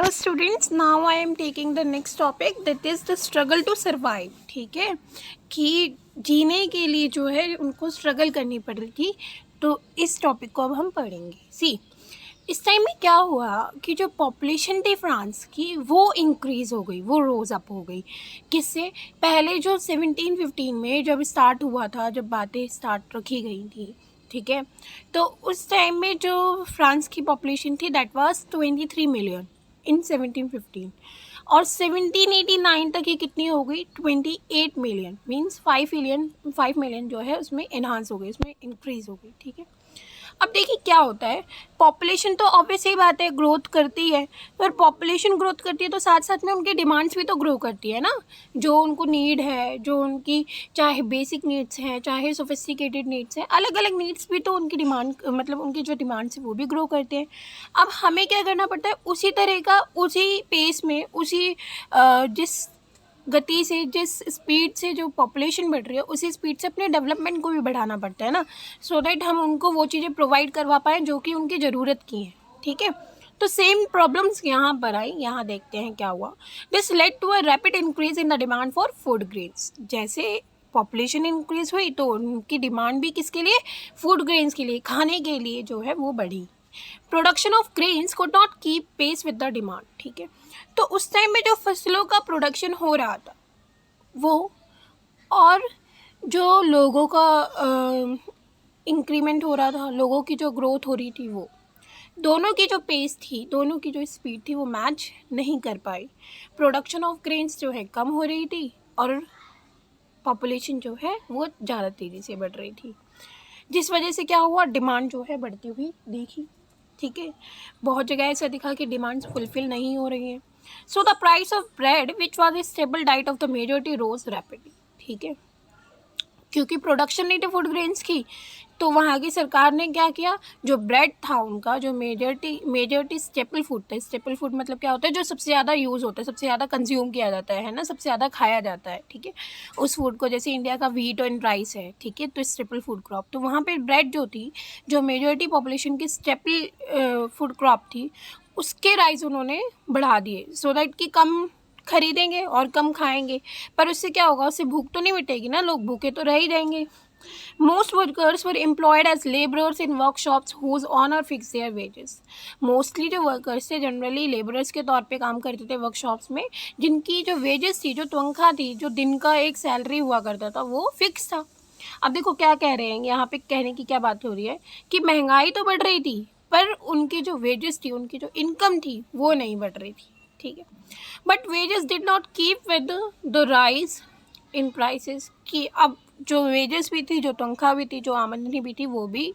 Hello students, now I am taking the next topic that is the struggle to survive. ठीक है, कि जीने के लिए जो है उनको स्ट्रगल करनी पड़ रही थी। तो इस टॉपिक को अब हम पढ़ेंगे। सी, इस टाइम में क्या हुआ कि जो पॉपुलेशन थी फ्रांस की वो इंक्रीज़ हो गई, वो रोज़ अप हो गई। किससे? पहले जो 1715 में जब स्टार्ट हुआ था, जब बातें स्टार्ट रखी गई थी, ठीक है, तो उस टाइम में जो फ्रांस की पॉपुलेशन थी दैट वाज 23 मिलियन इन 1715, और 1789 तक ये कितनी हो गई? 28 मिलियन। मीन्स 5 मिलियन जो है उसमें इन्हांस हो गई, उसमें इंक्रीज़ हो गई। ठीक है, अब देखिए क्या होता है, पॉपुलेशन तो ऑब्वियस ही बात है ग्रोथ करती है, पर पॉपुलेशन ग्रोथ करती है तो साथ साथ में उनकी डिमांड्स भी तो ग्रो करती है ना। जो उनको नीड है, जो उनकी चाहे बेसिक नीड्स हैं, चाहे सोफिस्टिकेटेड नीड्स हैं, अलग अलग नीड्स भी तो उनकी डिमांड, मतलब उनकी जो डिमांड्स है वो भी ग्रो करते हैं। अब हमें क्या करना पड़ता है, उसी तरह का, उसी पेस में, उसी जिस गति से, जिस स्पीड से जो पॉपुलेशन बढ़ रही है उसी स्पीड से अपने डेवलपमेंट को भी बढ़ाना पड़ता है ना, सो दैट हम उनको वो चीज़ें प्रोवाइड करवा पाएँ जो कि उनकी ज़रूरत की हैं। ठीक है, तो सेम प्रॉब्लम्स यहाँ पर आई। यहाँ देखते हैं क्या हुआ। This led to a rapid increase in the demand for food grains. जैसे पॉपुलेशन इंक्रीज हुई तो उनकी डिमांड भी किसके लिए? फूड ग्रेन्स के लिए, खाने के लिए जो है वो बढ़ी। Production of grains could not keep pace with the demand. ठीक है, तो उस टाइम में जो फसलों का प्रोडक्शन हो रहा था वो, और जो लोगों का इंक्रीमेंट हो रहा था, लोगों की जो ग्रोथ हो रही थी, वो दोनों की जो पेस थी, दोनों की जो स्पीड थी वो मैच नहीं कर पाई। प्रोडक्शन ऑफ ग्रेन्स जो है कम हो रही थी और पॉपुलेशन जो है वो ज़्यादा तेज़ी से बढ़ रही थी, जिस वजह से क्या हुआ, डिमांड जो है बढ़ती हुई देखी। ठीक है, बहुत जगह ऐसा दिखा कि डिमांड्स फुलफिल नहीं हो रही हैं। So the price of bread which was a stable diet of the majority rose rapidly. ठीक है, क्योंकि प्रोडक्शन नहीं थी फूड ग्रेन्स की, तो वहाँ की सरकार ने क्या किया, जो ब्रेड था उनका, जो मेजॉरिटी स्टेपल फूड था। स्टेपल फूड मतलब क्या होता है? जो सबसे ज़्यादा यूज़ होता है, सबसे ज़्यादा कंज्यूम किया जाता है ना, सबसे ज़्यादा खाया जाता है। ठीक है, उस फूड को, जैसे इंडिया का व्हीट एंड राइस है, ठीक है, तो स्टेपल फूड क्रॉप, तो वहाँ पे ब्रेड जो थी, जो मेजॉरिटी पॉपुलेशन की स्टेपल फूड क्रॉप थी, उसके राइस उन्होंने बढ़ा दिए, सो दैट कि कम खरीदेंगे और कम खाएंगे। पर उससे क्या होगा? उससे भूख तो नहीं मिटेगी ना, लोग भूखे तो रह ही जाएंगे। Most workers were employed as laborers in workshops whose owner fixed their wages. Mostly जो workers थे जनरली laborers के तौर पे काम करते थे वर्कशॉप्स में, जिनकी जो wages थी, जो तनख्वाह थी, जो दिन का एक सैलरी हुआ करता था, वो फिक्स था। अब देखो क्या कह रहे हैं यहाँ पे, कहने की क्या बात हो रही है कि महंगाई तो बढ़ रही थी पर उनकी जो वेजेस थी, उनकी जो इनकम थी वो नहीं बढ़ रही थी। ठीक है, but wages did not keep with the rise in prices. कि अब जो वेजेस भी थी, जो तनख्वाह भी थी, जो आमदनी भी थी, वो भी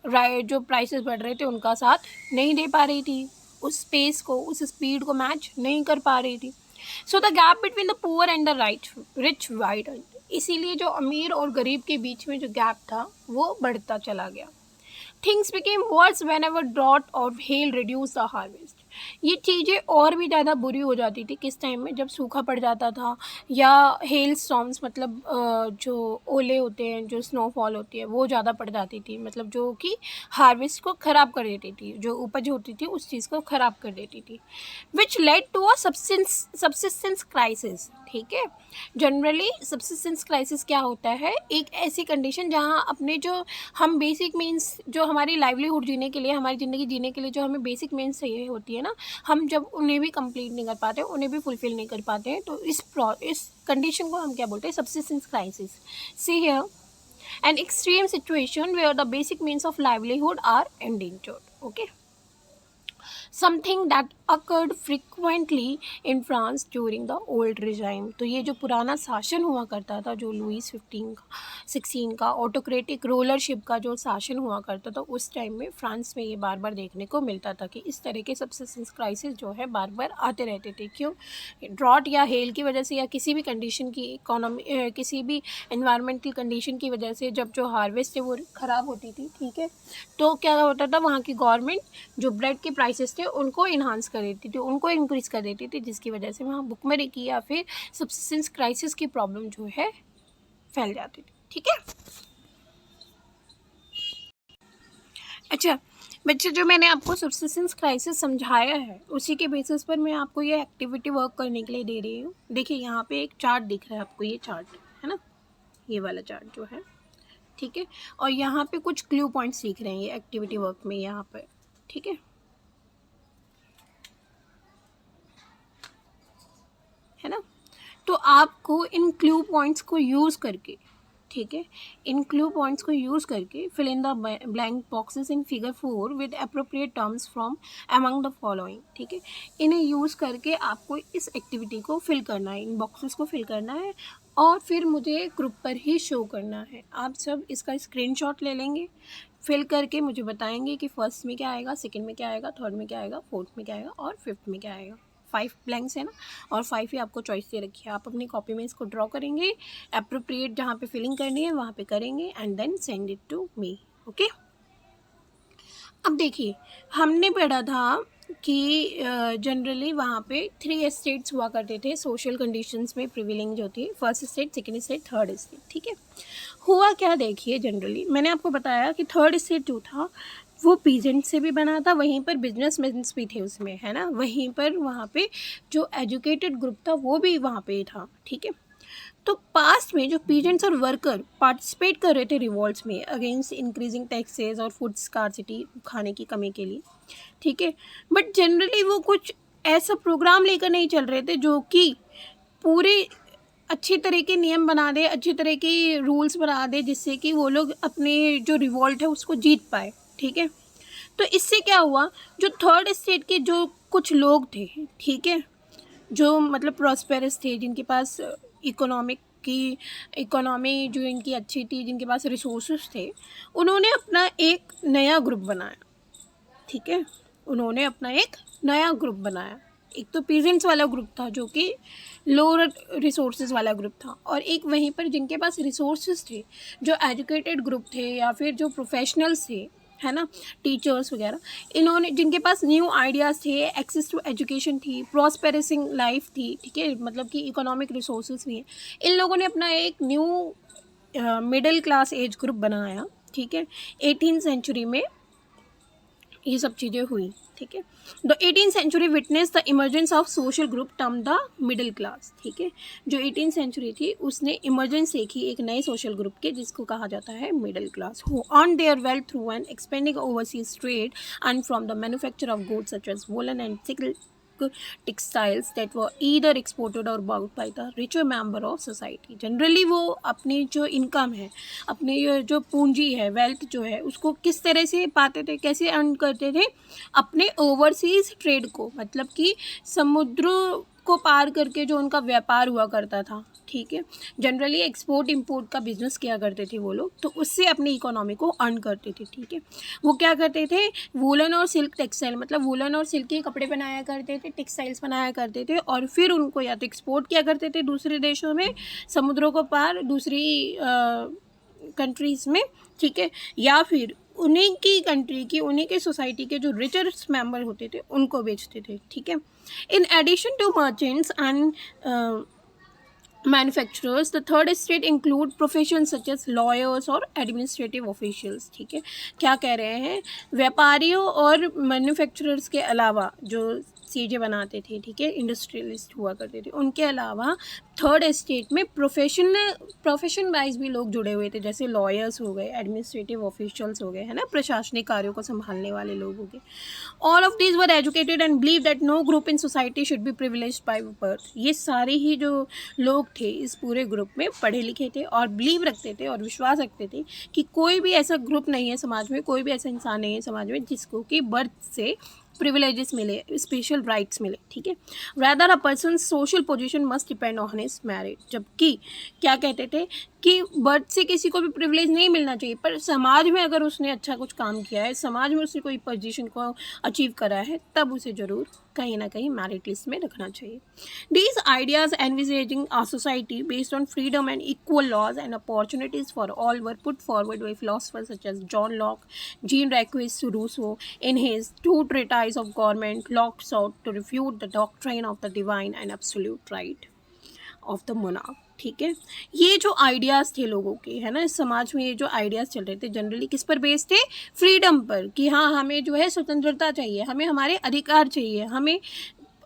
जो प्राइसेस बढ़ रहे थे उनका साथ नहीं दे पा रही थी, उस स्पेस को, उस स्पीड को मैच नहीं कर पा रही थी। So the gap between the poor and the rich widen. इसीलिए जो अमीर और गरीब के बीच में जो गैप था वो बढ़ता चला गया। Things became worse whenever drought और हेल रिड्यूस द हार्वेस्ट। ये चीज़ें और भी ज़्यादा बुरी हो जाती थी किस टाइम में, जब सूखा पड़ जाता था, या हेल स्टॉर्म्स, मतलब जो ओले होते हैं, जो स्नोफॉल होती है वो ज़्यादा पड़ जाती थी, मतलब जो कि हार्वेस्ट को ख़राब कर देती थी, जो उपज होती थी उस चीज़ को ख़राब कर देती थी, which led to a subsistence crisis. ठीक है, जनरली सब्सिस्टेंस क्राइसिस क्या होता है? एक ऐसी कंडीशन जहाँ अपने जो हम बेसिक मीन्स, जो हमारी लाइवलीहुड जीने के लिए, हमारी ज़िंदगी जीने के लिए जो हमें बेसिक मीन्स चाहिए होती है ना, हम जब उन्हें भी कंप्लीट नहीं कर पाते, उन्हें भी फुलफिल नहीं कर पाते हैं, तो इस कंडीशन को हम क्या बोलते हैं? Subsistence crisis. See here, an extreme situation where the basic means of livelihood are endangered. Okay, something that occurred frequently in France during the old regime. तो ये जो पुराना शासन हुआ करता था, जो लुईस 16 का ऑटोक्रेटिक रूलरशिप का जो शासन हुआ करता था, उस टाइम में फ्रांस में ये बार बार देखने को मिलता था कि इस तरह के सब्सिस्टेंस क्राइसिस जो है बार बार आते रहते थे। क्यों? ड्रॉट या हेल की वजह से, या किसी भी कंडीशन की, इकोनॉमी, किसी भी एनवायरमेंटल कंडीशन की वजह से, जब जो हार्वेस्ट है वो ख़राब होती थी। ठीक है, तो क्या होता था, वहाँ की गवर्नमेंट जो ब्रेड के प्राइसेस थे उनको इन्हांस कर देती थी, उनको इंक्रीज़ कर देती थी, जिसकी वजह से वहाँ भुखमरी की या फिर सब्सिस्टेंस क्राइसिस की प्रॉब्लम जो है फैल जाती थी। ठीक है, अच्छा, बच्चे, जो मैंने आपको सब्सिस्टेंस क्राइसिस समझाया है उसी के बेसिस पर मैं आपको ये एक्टिविटी वर्क करने के लिए दे रही हूँ। देखिए यहाँ पे एक चार्ट दिख रहा है आपको, ये चार्ट है ना, ये वाला चार्ट जो है, ठीक है। और यहाँ पे कुछ क्लू पॉइंट्स दिख रहे हैं ये एक्टिविटी वर्क में यहाँ पर, ठीक है ना। तो आपको इन क्लू पॉइंट्स को यूज़ करके, ठीक है, इन क्लू पॉइंट्स को यूज़ करके fill in the blank boxes in figure 4 with appropriate terms from among the following, ठीक है। इन्हें यूज़ करके आपको इस एक्टिविटी को फिल करना है, इन बॉक्सेस को फिल करना है और फिर मुझे ग्रुप पर ही शो करना है। आप सब इसका स्क्रीनशॉट ले लेंगे, फिल करके मुझे बताएंगे कि फर्स्ट में क्या आएगा, सेकंड में क्या आएगा, थर्ड में क्या आएगा, फोर्थ में क्या आएगा और फिफ्थ में क्या आएगा। 5 ब्लैंक्स है ना, और 5 ही आपको चॉइस दे रखी है। आप अपनी कॉपी में इसको ड्रॉ करेंगे, अप्रोप्रिएट जहाँ पे फिलिंग करनी है वहाँ पे करेंगे and then send it to me, okay. अब देखिए, हमने पढ़ा था कि जनरली वहाँ पे 3 स्टेट्स हुआ करते थे सोशल कंडीशंस में प्रिविलिंग जो थी, first state, second state, third state, ठीक है। हुआ क्या, देखिए जनरली मैंने आपको बताया कि थर्ड स्टेट जो था वो पीजेंट से भी बना था, वहीं पर बिजनेसमैन भी थे उसमें, है ना, वहीं पर वहाँ पे जो एजुकेटेड ग्रुप था वो भी वहाँ पे था, ठीक है। तो पास्ट में जो पीजेंट्स और वर्कर पार्टिसिपेट कर रहे थे रिवॉल्ट्स में अगेंस्ट इंक्रीजिंग टैक्सेस और फूड स्कार्सिटी, खाने की कमी के लिए, ठीक है, बट जनरली वो कुछ ऐसा प्रोग्राम लेकर नहीं चल रहे थे जो कि पूरे अच्छे तरह के नियम बना दे, अच्छे तरह के रूल्स बना दे जिससे कि वो लोग अपने जो रिवॉल्ट है उसको जीत पाए, ठीक है। तो इससे क्या हुआ, जो थर्ड स्टेट के जो कुछ लोग थे, ठीक है, जो मतलब प्रॉस्पेरस थे, जिनके पास इकोनॉमी जो इनकी अच्छी थी, जिनके पास रिसोर्सेज थे, उन्होंने अपना एक नया ग्रुप बनाया, ठीक है, उन्होंने अपना एक नया ग्रुप बनाया। एक तो पीजेंट्स वाला ग्रुप था जो कि लोअर रिसोर्सेज वाला ग्रुप था, और एक वहीं पर जिनके पास रिसोर्सेज थे, जो एजुकेटेड ग्रुप थे या फिर जो प्रोफेशनल्स थे, है ना, टीचर्स वगैरह, इन्होंने जिनके पास न्यू आइडियाज़ थे, एक्सेस टू एजुकेशन थी, प्रॉस्पेरिसिंग लाइफ थी, ठीक है, मतलब कि इकोनॉमिक रिसोर्सेज भी हैं, इन लोगों ने अपना एक new middle class age group बनाया, ठीक है। 18th सेंचुरी में ये सब चीज़ें हुई, ठीक है। The 18th century witness the emergence of social group term the middle class, ठीक है। जो 18th सेंचुरी थी उसने इमर्जेंस देखी एक नए सोशल ग्रुप के जिसको कहा जाता है middle class, who earn their wealth through an expanding overseas trade and from the manufacture of goods such as woollen and silk textiles that were either exported or bought by the richer member of society। Generally वो अपनी जो income है, अपनी जो पूंजी है, wealth जो है, उसको किस तरह से पाते थे, कैसे अर्न करते थे, अपने ओवरसीज़ ट्रेड को, मतलब कि समुद्र को पार करके जो उनका व्यापार हुआ करता था, ठीक है, जनरली एक्सपोर्ट इंपोर्ट का बिजनेस किया करते थे वो लोग, तो उससे अपनी इकोनॉमी को अर्न करते थे, ठीक है। वो क्या करते थे, वूलन और सिल्क टेक्सटाइल, मतलब वूलन और सिल्क के कपड़े बनाया करते थे, टेक्सटाइल्स बनाया करते थे, और फिर उनको या तो एक्सपोर्ट किया करते थे दूसरे देशों में, समुद्रों को पार दूसरी कंट्रीज़ में, ठीक है, या फिर उन्हीं की कंट्री की, उन्हीं के सोसाइटी के जो रिचेस्ट मेंबर होते थे उनको बेचते थे, ठीक है। In addition to merchants and manufacturers the third state include profession such as lawyers और एडमिनिस्ट्रेटिव ऑफिशियल्स, ठीक है। क्या कह रहे हैं, व्यापारियों और मैन्युफैक्चरर्स के अलावा जो चीज़ें बनाते थे, ठीक है, इंडस्ट्रियलिस्ट हुआ करते थे, उनके अलावा थर्ड स्टेट में प्रोफेशन वाइज भी लोग जुड़े हुए थे, जैसे लॉयर्स हो गए, एडमिनिस्ट्रेटिव ऑफिशियल्स हो गए, है ना, प्रशासनिक कार्यों को संभालने वाले लोग हो गए। All of these were educated and believe that no group in society should be privileged by birth. ये सारे ही जो लोग थे इस पूरे ग्रुप में पढ़े लिखे थे और बिलीव रखते थे और विश्वास रखते थे कि कोई भी ऐसा ग्रुप नहीं है समाज में, कोई भी ऐसा इंसान नहीं है समाज में जिसको कि बर्थ से प्रिविलेजेस मिले, स्पेशल राइट्स मिले, ठीक है। Rather a person social position must depend on his merit. जबकि क्या कहते थे कि बर्थ से किसी को भी प्रिविलेज नहीं मिलना चाहिए, पर समाज में अगर उसने अच्छा कुछ काम किया है, समाज में उसने कोई पोजीशन को अचीव करा है, तब उसे ज़रूर कहीं ना कहीं मैरिट लिस्ट में रखना चाहिए। These ideas envisaging a society based on freedom and equal laws and opportunities for all were put forward by philosophers such as John Locke, Jean-Jacques Rousseau. In his two treatises of government, Locke sought to refute the doctrine of the divine and absolute right of the monarch. ठीक है। ये जो ideas थे लोगों के, है ना, इस समाज में ये जो आइडियाज़ चल रहे थे जनरली किस पर बेस्ड थे? फ्रीडम पर, कि हाँ हमें जो है स्वतंत्रता चाहिए, हमें हमारे अधिकार चाहिए, हमें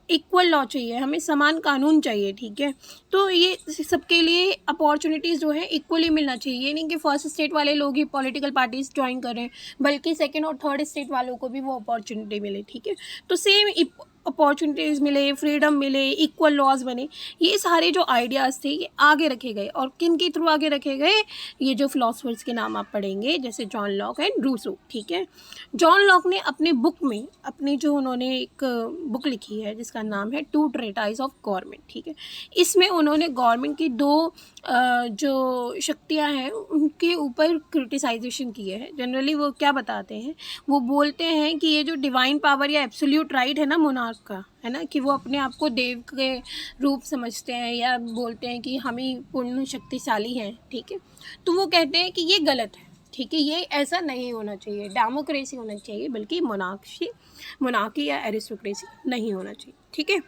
इक्वल लॉ चाहिए, हमें समान कानून चाहिए, ठीक है। तो ये सबके लिए अपॉर्चुनिटीज़ जो है इक्वली मिलना चाहिए। ये नहीं कि फर्स्ट स्टेट वाले लोग ही पॉलिटिकल पार्टीज ज्वाइन करें, बल्कि सेकंड और थर्ड स्टेट वालों को भी वो अपॉर्चुनिटी मिले, ठीक है। तो सेम अपॉर्चुनिटीज़ मिले, फ्रीडम मिले, इक्वल लॉज बने, ये सारे जो आइडियाज़ थे ये आगे रखे गए। और किन के थ्रू आगे रखे गए? ये जो फिलोसफर्स के नाम आप पढ़ेंगे, जैसे जॉन लॉक एंड रूसो, ठीक है। जॉन लॉक ने अपने बुक में, अपनी जो उन्होंने एक बुक लिखी है जिसका नाम है टू ट्रेटाइज ऑफ गवर्नमेंट, ठीक है। इसमें उन्होंने गवर्नमेंट की दो जो शक्तियाँ हैं उनके ऊपर क्रिटिसाइजेशन किए हैं। जनरली वो क्या बताते हैं? वो बोलते हैं कि ये जो डिवाइन पावर या एब्सोल्यूट राइट है ना मोनार्क का, है ना, कि वो अपने आप को देव के रूप समझते हैं या बोलते हैं कि हम ही पूर्ण शक्तिशाली हैं, ठीक है। तो वो कहते हैं कि ये गलत है, ठीक है, ये ऐसा नहीं होना चाहिए, डेमोक्रेसी होना चाहिए, बल्कि मोनार्की या एरिस्टोक्रेसी नहीं होना चाहिए, ठीक है।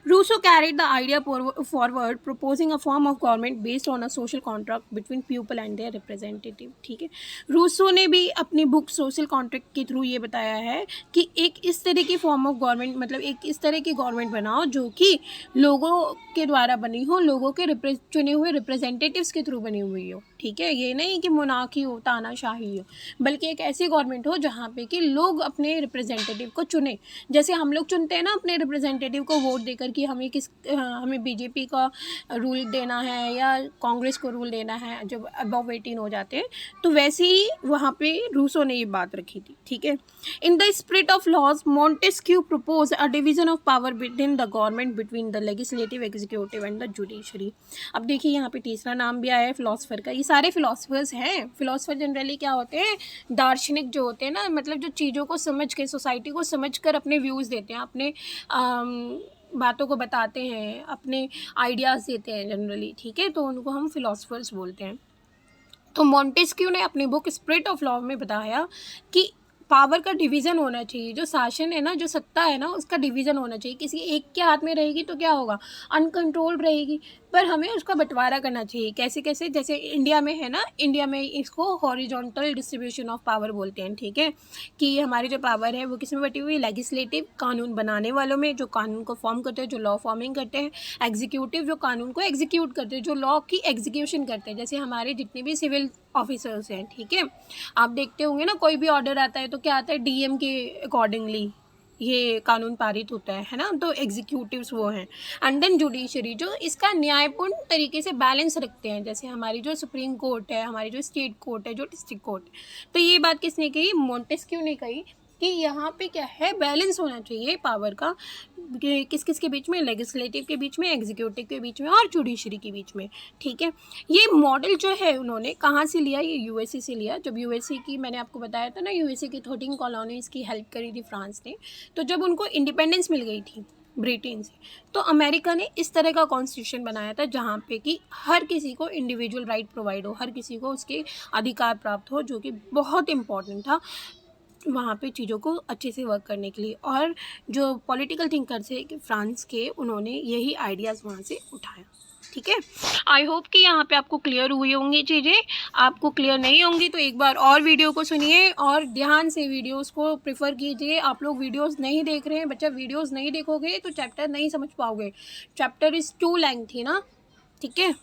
Rousseau carried the idea forward, proposing a form of government based on a social contract between people and their representative, ठीक है। रूसो ने भी अपनी बुक सोशल कॉन्ट्रैक्ट के थ्रू ये बताया है कि एक इस तरह की फॉर्म ऑफ गवर्नमेंट, मतलब एक इस तरह की गवर्नमेंट बनाओ जो कि लोगों के द्वारा बनी हो, लोगों के चुने हुए रिप्रेजेंटेटिव्स के थ्रू बनी हुई हो, ठीक है। ये नहीं कि मोनार्की हो, तानाशाही हो, बल्कि एक ऐसी गवर्नमेंट हो जहाँ पे कि लोग अपने रिप्रेजेंटेटिव को चुने। जैसे हम लोग चुनते हैं ना अपने रिप्रेजेंटेटिव को वोट देकर कि हमें बीजेपी का रूल देना है या कांग्रेस को रूल देना है जब अबव 18 हो जाते हैं, तो वैसे ही वहाँ पे रूसो ने ये बात रखी थी, ठीक है। In the spirit of laws Montesquieu propose a division of power within the government between the legislative, executive and the judiciary. अब देखिए यहाँ पे तीसरा नाम भी आया है फिलोसफर का। ये सारे फिलोसफर्स हैं। फिलोसफर जनरली क्या होते हैं? दार्शनिक जो होते हैं ना, मतलब जो चीज़ों को समझ के, सोसाइटी को समझ कर अपने व्यूज़ देते हैं, अपने बातों को बताते हैं, अपने आइडियाज़ देते हैं जनरली, ठीक है। तो उनको हम फिलोसफर्स बोलते हैं। तो मोंटेस्क्यू ने अपनी बुक स्पिरिट ऑफ लॉ में बताया कि पावर का डिवीज़न होना चाहिए, जो शासन है ना, जो सत्ता है ना, उसका डिवीज़न होना चाहिए। किसी एक के हाथ में रहेगी तो क्या होगा? अनकंट्रोल्ड रहेगी, पर हमें उसका बंटवारा करना चाहिए। कैसे कैसे? जैसे इंडिया में है ना, इंडिया में इसको हॉरिजॉन्टल डिस्ट्रीब्यूशन ऑफ पावर बोलते हैं, ठीक है। कि हमारी जो पावर है वो किस में बटी हुई है? लेजिस्लेटिव, कानून बनाने वालों में, जो कानून को फॉर्म करते हैं, जो लॉ फॉर्मिंग करते हैं। एग्जीक्यूटिव, जो कानून को एग्जीक्यूट करते हैं, जो लॉ की एग्जीक्यूशन करते हैं, जैसे हमारे जितने भी सिविल ऑफिसर्स हैं, ठीक है। आप देखते होंगे ना, कोई भी ऑर्डर आता है तो क्या आता है? डीएम के अकॉर्डिंगली ये कानून पारित होता है ना। तो एग्जीक्यूटिव्स वो हैं। एंड देन जुडिशरी, जो इसका न्यायपूर्ण तरीके से बैलेंस रखते हैं, जैसे हमारी जो सुप्रीम कोर्ट है, हमारी जो स्टेट कोर्ट है, जो डिस्ट्रिक्ट कोर्ट है। तो ये बात किसने कही? मोंटेस्क्यू ने कही कि यहाँ पे क्या है? बैलेंस होना चाहिए पावर का, किस किस के बीच में? लेजिस्लेटिव के बीच में, एग्जीक्यूटिव के बीच में और जुडिशरी के बीच में, ठीक है। ये मॉडल जो है उन्होंने कहाँ से लिया? ये यूएसए से लिया। जब यूएसए की, मैंने आपको बताया था ना, यूएसए की 13 कॉलोनीज़ की हेल्प करी थी फ्रांस ने। तो जब उनको इंडिपेंडेंस मिल गई थी ब्रिटेन से, तो अमेरिका ने इस तरह का कॉन्स्टिट्यूशन बनाया था जहाँ पे कि हर किसी को इंडिविजुअल राइट प्रोवाइड हो, हर किसी को उसके अधिकार प्राप्त हो, जो कि बहुत इम्पॉर्टेंट था वहाँ पे चीज़ों को अच्छे से वर्क करने के लिए। और जो पॉलिटिकल थिंकर्स है फ्रांस के, उन्होंने यही आइडियाज़ वहाँ से उठाया, ठीक है। आई होप कि यहाँ पे आपको क्लियर हुई होंगी चीज़ें। आपको क्लियर नहीं होंगी तो एक बार और वीडियो को सुनिए और ध्यान से वीडियोस को प्रेफर कीजिए। आप लोग वीडियोस नहीं देख रहे हैं, बच्चा वीडियोस नहीं देखोगे तो चैप्टर नहीं समझ पाओगे। चैप्टर इज़ टू लेंथी ना, ठीक है।